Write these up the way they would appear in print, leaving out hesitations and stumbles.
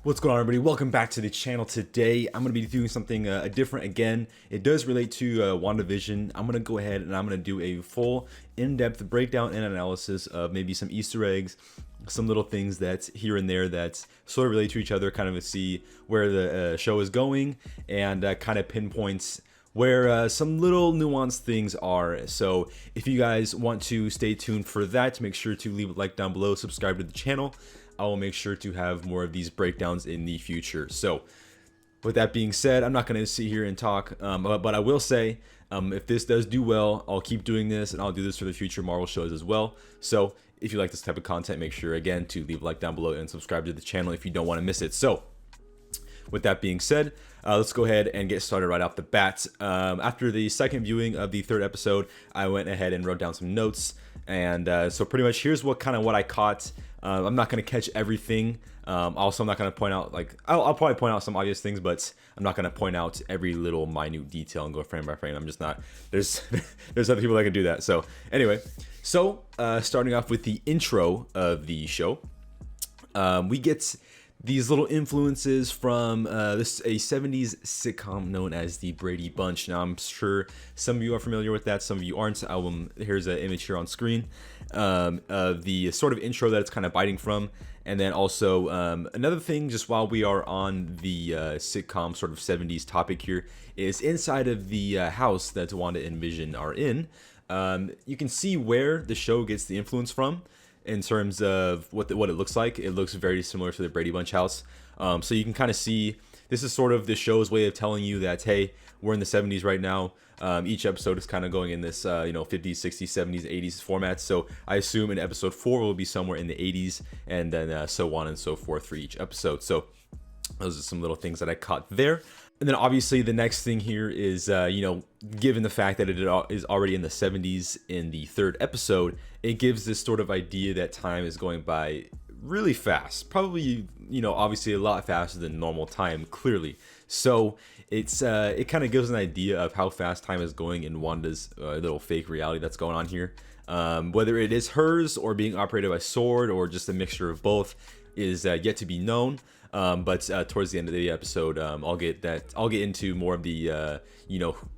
What's going on, everybody? Welcome back to the channel. Today I'm going to be doing something different again. It does relate to WandaVision. I'm going to go ahead and I'm going to do a full in-depth breakdown and analysis of maybe some Easter eggs, some little things that's here and there that sort of relate to each other, kind of to see where the show is going, and kind of pinpoints where some little nuanced things are. So if you guys want to stay tuned for that, make sure to leave a like down below, subscribe to the channel. I will make sure to have more of these breakdowns in the future. So with that being said, I'm not going to sit here and talk, but I will say if this does do well, I'll keep doing this, and I'll do this for the future Marvel shows as well. So if you like this type of content, make sure again to leave a like down below and subscribe to the channel if you don't want to miss it. So with that being said, let's go ahead and get started right off the bat. After the second viewing of the third episode, I went ahead and wrote down some notes, and so pretty much here's what I caught. I'm not going to catch everything. Also, I'm not going to point out, like, I'll probably point out some obvious things, but I'm not going to point out every little minute detail and go frame by frame. I'm just not, there's other people that can do that. So anyway, starting off with the intro of the show, we get these little influences from a 70s sitcom known as the Brady Bunch. Now, I'm sure some of you are familiar with that, some of you aren't. Here's an image here on screen of the sort of intro that it's kind of biting from. And then also another thing, just while we are on the sitcom sort of 70s topic here, is inside of the house that Wanda and Vision are in. You can see where the show gets the influence from in terms of what it looks like. It looks very similar to the Brady Bunch house. So you can kind of see, this is sort of the show's way of telling you that, hey, we're in the 70s right now. Each episode is kind of going in this, 50s, 60s, 70s, 80s format. So I assume in episode 4 will be somewhere in the 80s, and then so on and so forth for each episode. So those are some little things that I caught there. And then obviously the next thing here is, given the fact that it is already in the 70s in the third episode, it gives this sort of idea that time is going by really fast. Probably, obviously a lot faster than normal time, clearly. So it kind of gives an idea of how fast time is going in Wanda's little fake reality that's going on here. Whether it is hers or being operated by S.W.O.R.D. or just a mixture of both is yet to be known. But towards the end of the episode, I'll get into more of the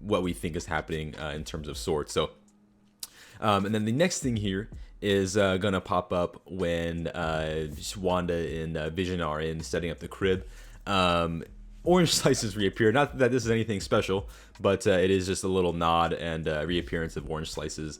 what we think is happening in terms of S.W.O.R.D. So and then the next thing here is gonna pop up when Wanda and Vision are in setting up the crib. Orange slices reappear. Not that this is anything special, but it is just a little nod and reappearance of orange slices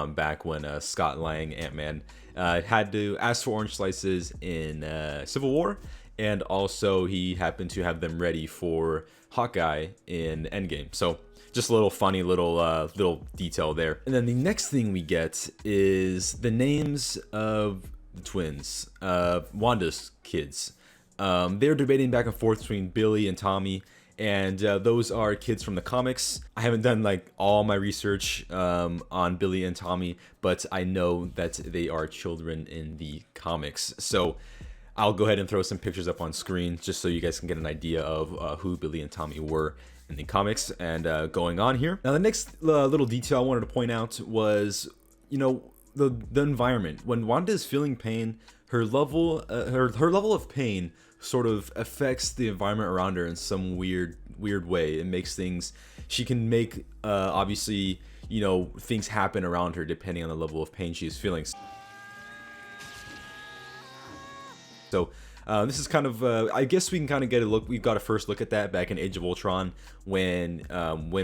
back when Scott Lang, Ant-Man, had to ask for orange slices in Civil War, and also he happened to have them ready for Hawkeye in Endgame. So just a little funny little detail there. And then the next thing we get is the names of the twins, Wanda's kids. They're debating back and forth between Billy and Tommy, and those are kids from the comics. I haven't done like all my research on Billy and Tommy, but I know that they are children in the comics. So I'll go ahead and throw some pictures up on screen just so you guys can get an idea of who Billy and Tommy were in the comics and going on here. Now the next little detail I wanted to point out was, the environment. When Wanda is feeling pain, her level of pain sort of affects the environment around her in some weird way. It makes things, she can make obviously things happen around her depending on the level of pain she's feeling. So this is kind of I guess we can kind of get a look. We've got a first look at that back in Age of Ultron when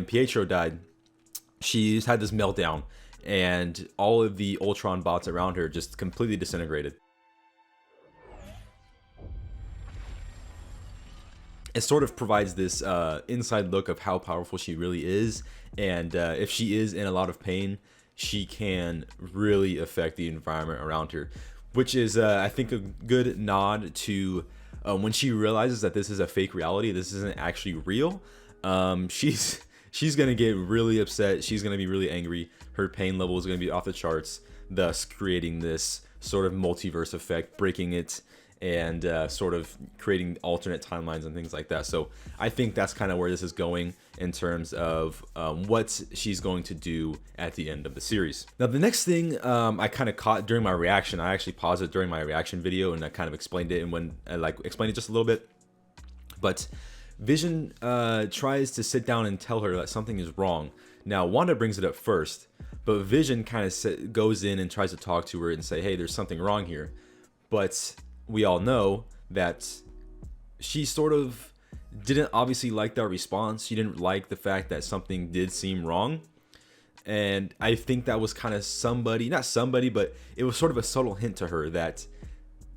Pietro died. She's had this meltdown, and all of the Ultron bots around her just completely disintegrated. It sort of provides this inside look of how powerful she really is, and if she is in a lot of pain, she can really affect the environment around her, which is I think a good nod to when she realizes that this is a fake reality, this isn't actually real. She's gonna get really upset, she's gonna be really angry, her pain level is gonna be off the charts, thus creating this sort of multiverse effect, breaking it, and sort of creating alternate timelines and things like that. So I think that's kind of where this is going in terms of what she's going to do at the end of the series. Now, the next thing I kind of caught during my reaction, I actually paused it during my reaction video and I kind of explained it, and when I explained it just a little bit. But Vision tries to sit down and tell her that something is wrong. Now, Wanda brings it up first, but Vision kind of goes in and tries to talk to her and say, hey, there's something wrong here. But we all know that she sort of didn't obviously like that response. She didn't like the fact that something did seem wrong. And I think that was kind of not somebody, but it was sort of a subtle hint to her that,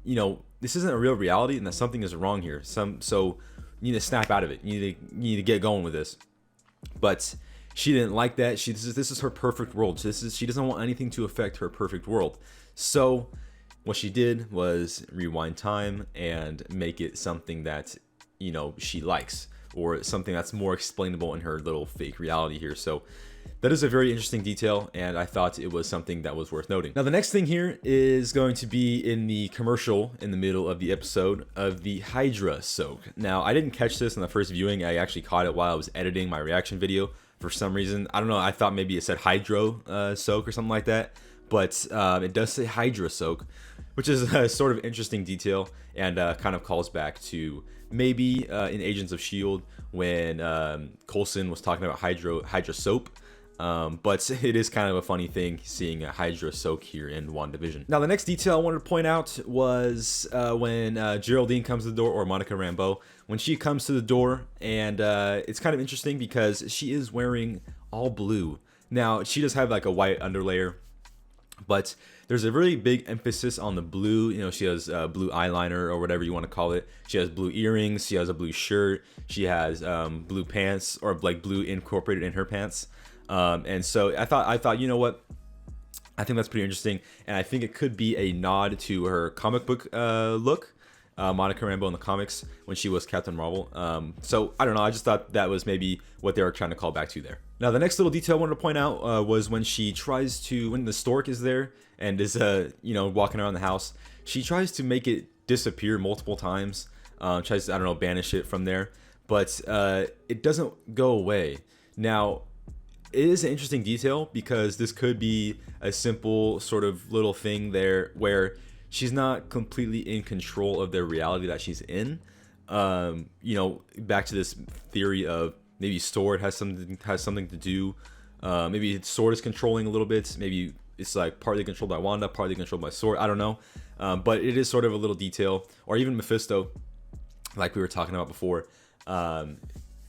you know, this isn't a real reality and that something is wrong here. So you need to snap out of it. You need to get going with this. But she didn't like that. This is her perfect world. She doesn't want anything to affect her perfect world. So what she did was rewind time and make it something that, you know, she likes, or something that's more explainable in her little fake reality here. So that is a very interesting detail, and I thought it was something that was worth noting. Now, the next thing here is going to be in the commercial in the middle of the episode of the Hydra soak. Now, I didn't catch this in the first viewing. I actually caught it while I was editing my reaction video. For some reason, I don't know, I thought maybe it said Hydro soak or something like that, but it does say Hydra soak, which is a sort of interesting detail, and kind of calls back to maybe in Agents of S.H.I.E.L.D. when Coulson was talking about Hydra soap. But it is kind of a funny thing seeing a Hydra soak here in WandaVision. Now, the next detail I wanted to point out was when Geraldine comes to the door, or Monica Rambeau, when she comes to the door, and it's kind of interesting because she is wearing all blue. Now, she does have like a white underlayer, but there's a really big emphasis on the blue. You know, she has blue eyeliner, or whatever you want to call it. She has blue earrings. She has a blue shirt. She has blue pants, or like blue incorporated in her pants. And so I thought, you know what? I think that's pretty interesting, and I think it could be a nod to her comic book look, Monica Rambeau in the comics when she was Captain Marvel. So I don't know. I just thought that was maybe what they were trying to call back to there. Now, the next little detail I wanted to point out was when the stork is there and is you know, walking around the house, she tries to make it disappear multiple times. Tries to, I don't know, banish it from there, but it doesn't go away. Now, it is an interesting detail because this could be a simple sort of little thing there where she's not completely in control of the reality that she's in. You know, back to this theory of maybe Sword has something to do. Maybe Sword is controlling a little bit. Maybe it's like partly controlled by Wanda, partly controlled by Sword. I don't know. But it is sort of a little detail. Or even Mephisto, like we were talking about before.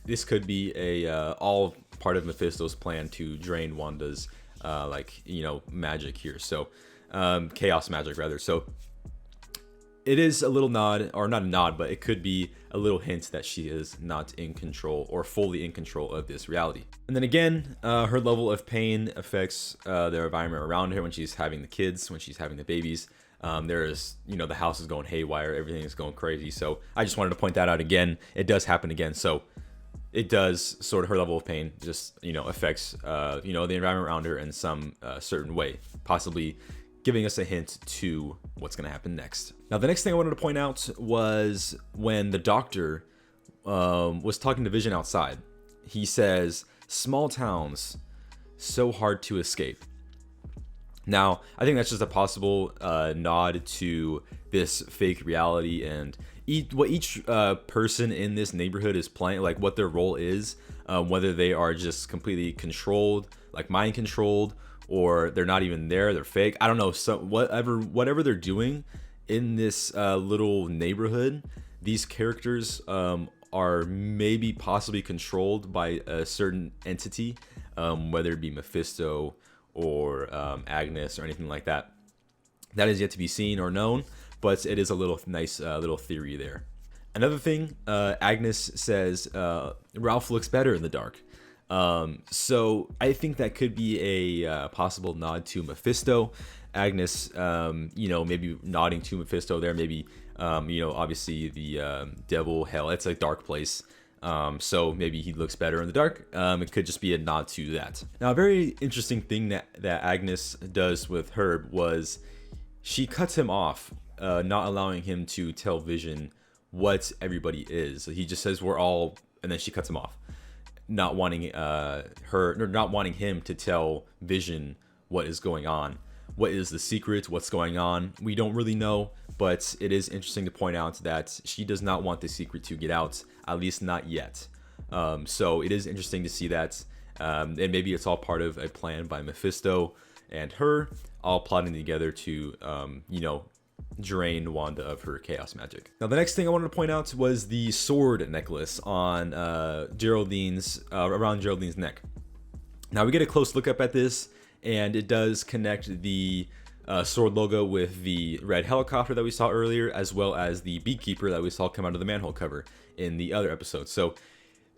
This could be all part of Mephisto's plan to drain Wanda's like, you know, magic here. So chaos magic rather. So it is a little nod, or not a nod, but it could be a little hint that she is not in control, or fully in control of this reality. And then again, her level of pain affects the environment around her when she's having the kids, when she's having the babies. There's, you know, the house is going haywire, everything is going crazy. So I just wanted to point that out again. It does happen again. So it does sort of, her level of pain just, you know, affects, you know, the environment around her in some certain way, possibly giving us a hint to what's going to happen next. Now, the next thing I wanted to point out was when the doctor was talking to Vision outside. He says, "Small towns, so hard to escape." Now, I think that's just a possible nod to this fake reality and what each person in this neighborhood is playing, like what their role is, whether they are just completely controlled, like mind controlled, or they're not even there, they're fake. I don't know. So whatever they're doing in this little neighborhood, these characters are maybe possibly controlled by a certain entity, whether it be Mephisto or Agnes or anything like that. That is yet to be seen or known, but it is a little nice little theory there. Another thing, Agnes says Ralph looks better in the dark. So I think that could be a possible nod to Mephisto. Agnes, you know, maybe nodding to Mephisto there. Maybe, you know, obviously the devil, hell, it's a dark place. So maybe he looks better in the dark. It could just be a nod to that. Now, a very interesting thing that Agnes does with Herb was she cuts him off not allowing him to tell Vision what everybody is. He just says we're all, and then she cuts him off, not wanting not wanting him to tell Vision what is going on. What is the secret? What's going on? We don't really know, but it is interesting to point out that she does not want the secret to get out, at least not yet. So it is interesting to see that, and maybe it's all part of a plan by Mephisto and her, all plotting together to, drain Wanda of her chaos magic. Now, the next thing I wanted to point out was the sword necklace on around Geraldine's neck. Now, we get a close look up at this, and it does connect the sword logo with the red helicopter that we saw earlier, as well as the beekeeper that we saw come out of the manhole cover in the other episode. So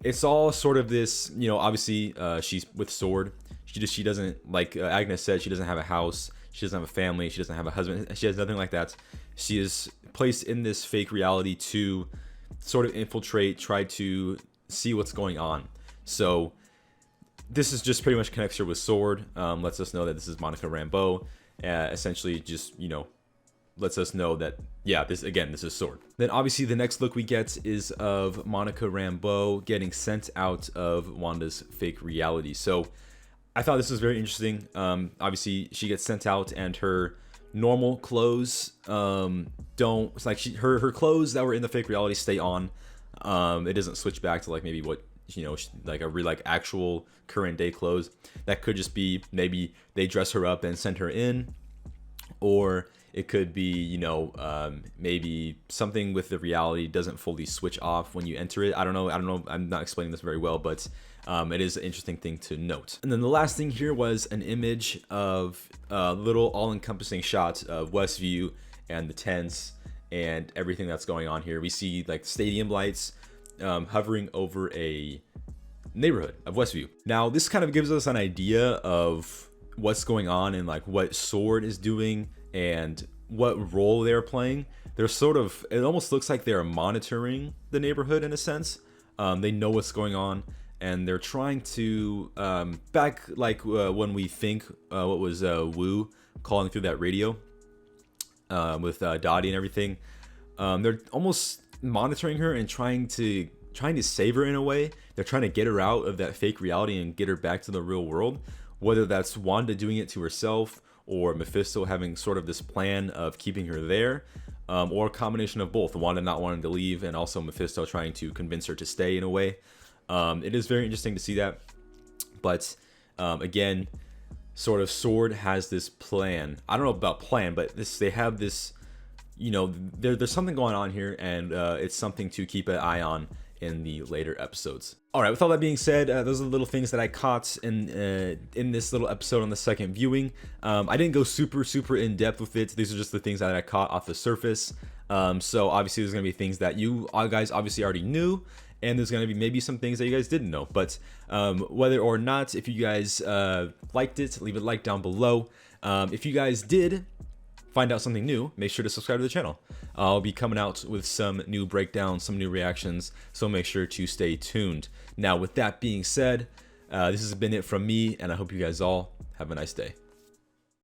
it's all sort of this, obviously she's with sword. She doesn't, like Agnes said, she doesn't have a house. She doesn't have a family. She doesn't have a husband. She has nothing like that. She is placed in this fake reality to sort of infiltrate, try to see what's going on. So this is just pretty much connects her with sword. Lets us know that this is Monica Rambeau. Essentially just, lets us know that, yeah, this is sword. Then obviously the next look we get is of Monica Rambeau getting sent out of Wanda's fake reality. So I thought this was very interesting. Obviously she gets sent out, and her normal clothes don't, it's like her clothes that were in the fake reality stay on. It doesn't switch back to like maybe what, like a real, like actual current day clothes. That could just be maybe they dress her up and send her in, or it could be, maybe something with the reality doesn't fully switch off when you enter it. I don't know. I'm not explaining this very well, but it is an interesting thing to note. And then the last thing here was an image of a little all-encompassing shot of Westview and the tents and everything that's going on here. We see like stadium lights hovering over a neighborhood of Westview. Now, this kind of gives us an idea of what's going on and like what Sword is doing and what role they're playing. They're sort of, it almost looks like they're monitoring the neighborhood in a sense. They know what's going on, and they're trying to back like when we think what was Wu calling through that radio with Dottie and everything. They're almost monitoring her and trying to save her in a way. They're trying to get her out of that fake reality and get her back to the real world, whether that's Wanda doing it to herself or Mephisto having sort of this plan of keeping her there, or a combination of both, Wanda not wanting to leave and also Mephisto trying to convince her to stay in a way. It is very interesting to see that, but again, sort of Sword has this plan. I don't know about plan, but they have this, there's something going on here, and it's something to keep an eye on in the later episodes. All right, with all that being said, those are the little things that I caught in this little episode on the second viewing. I didn't go super in depth with it. These are just the things that I caught off the surface. So obviously there's gonna be things that you guys obviously already knew, and there's gonna be maybe some things that you guys didn't know. But whether or not, if you guys liked it, leave a like down below. If you guys did find out something new, make sure to subscribe to the channel. I'll be coming out with some new breakdowns, some new reactions, so make sure to stay tuned. Now, with that being said, this has been it from me, and I hope you guys all have a nice day.